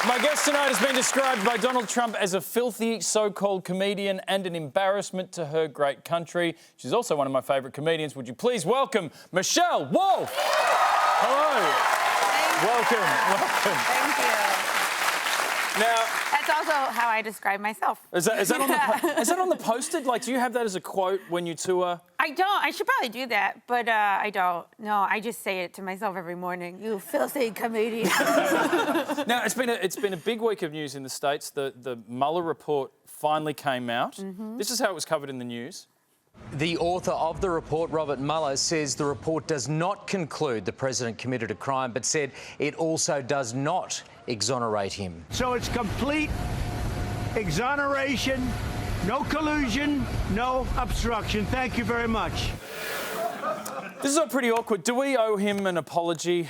My guest tonight has been described by Donald Trump as a filthy so-called comedian and an embarrassment to her great country. She's also one of my favourite comedians. Would you please welcome Michelle Wolf? Hello. Welcome. Thank you. Now, that's also how I describe myself. is that on the poster? Like, do you have that as a quote when you tour? I don't. I should probably do that, but I don't. No, I just say it to myself every morning. You filthy comedian. Now, it's been a big week of news in the States. The Mueller Report finally came out. This is how it was covered in the news. The author of the report, Robert Mueller, says the report does not conclude the president committed a crime, but said it also does not exonerate him. So it's complete exoneration, no collusion, no obstruction. Thank you very much. This is all pretty awkward. Do we owe him an apology?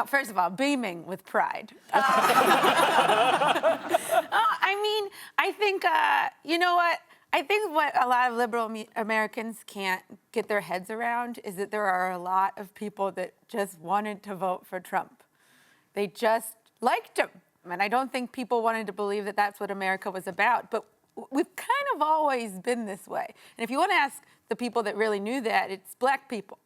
First of all, beaming with pride. I mean, I think, you know what? I think what a lot of liberal Americans can't get their heads around is that there are a lot of people that just wanted to vote for Trump. They just liked him. And I don't think people wanted to believe that that's what America was about. But we've kind of always been this way. And if you want to ask the people that really knew that, it's black people.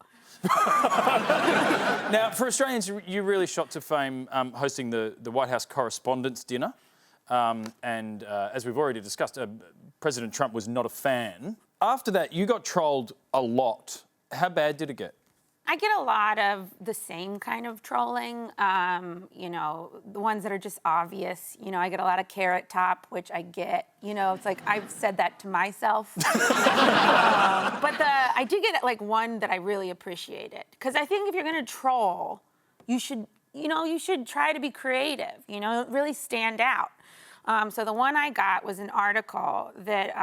Now, for Australians, you really shot to fame hosting the White House Correspondents' Dinner. As we've already discussed, President Trump was not a fan. After that, you got trolled a lot. How bad did it get? I get a lot of the same kind of trolling, you know, the ones that are just obvious. You know, I get a lot of Carrot Top, which I get. You know, it's like I've said that to myself. I did get like one that I really appreciated. Because I think if you're going to troll, you should try to be creative, you know, really stand out. So the one I got was an article that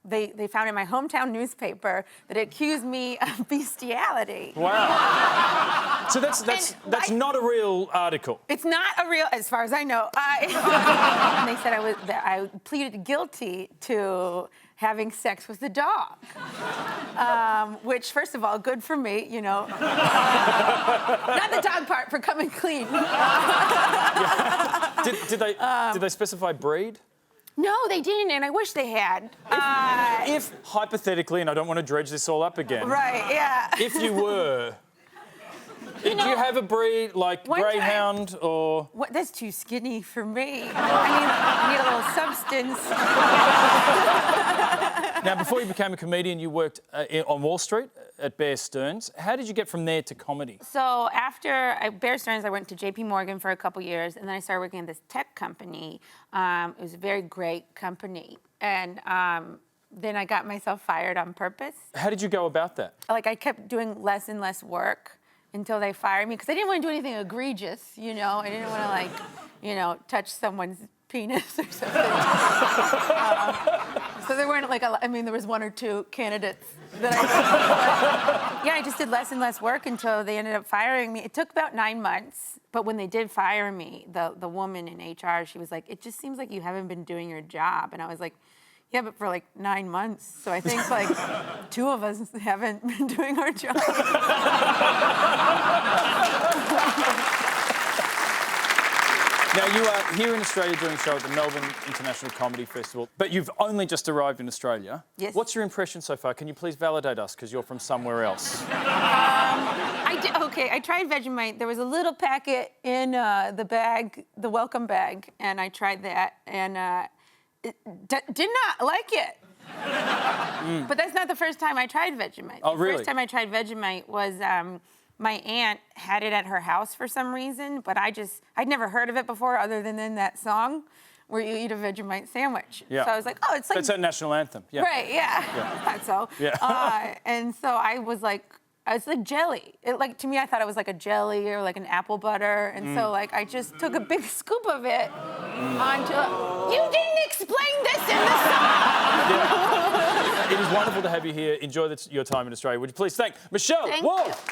they found in my hometown newspaper that accused me of bestiality. Wow. So that's not a real article. It's not a real, as far as I know. And they said I pleaded guilty to having sex with the dog. Which, first of all, good for me, you know. Not the dog part, for coming clean. Did they specify breed? No, they didn't, and I wish they had. If hypothetically, and I don't want to dredge this all up again. Right, yeah. If you were, do you have a breed like greyhound or? What? That's too skinny for me. I need a little substance. Now, before you became a comedian, you worked on Wall Street at Bear Stearns. How did you get from there to comedy? So after Bear Stearns, I went to JP Morgan for a couple years, and then I started working at this tech company. It was a very great company. And then I got myself fired on purpose. How did you go about that? Like, I kept doing less and less work until they fired me, because I didn't want to do anything egregious, you know? I didn't want to, like, you know, touch someone's penis or something. So there weren't like there was one or two candidates that I just did less and less work until they ended up firing me. It took about 9 months, but when they did fire me, the woman in HR, she was like, "It just seems like you haven't been doing your job." And I was like, "Yeah, but for like 9 months." So I think like 2 of us haven't been doing our job. Now, you are here in Australia doing a show at the Melbourne International Comedy Festival, but you've only just arrived in Australia. Yes. What's your impression so far? Can you please validate us, because you're from somewhere else? I tried Vegemite. There was a little packet in the bag, the welcome bag, and I tried that, and did not like it. But that's not the first time I tried Vegemite. Oh, really? The first time I tried Vegemite was my aunt had it at her house for some reason, but I'd never heard of it before other than in that song where you eat a Vegemite sandwich. Yeah. So I was like, oh, it's like... That's our national anthem. Yeah. Right, yeah. I thought so. Yeah. And so I was like, it's like jelly. To me, I thought it was like a jelly or like an apple butter. And so like I just took a big scoop of it onto... You didn't explain this in the song! Yeah. It is wonderful to have you here. Enjoy your time in Australia. Would you please thank Michelle Wolf?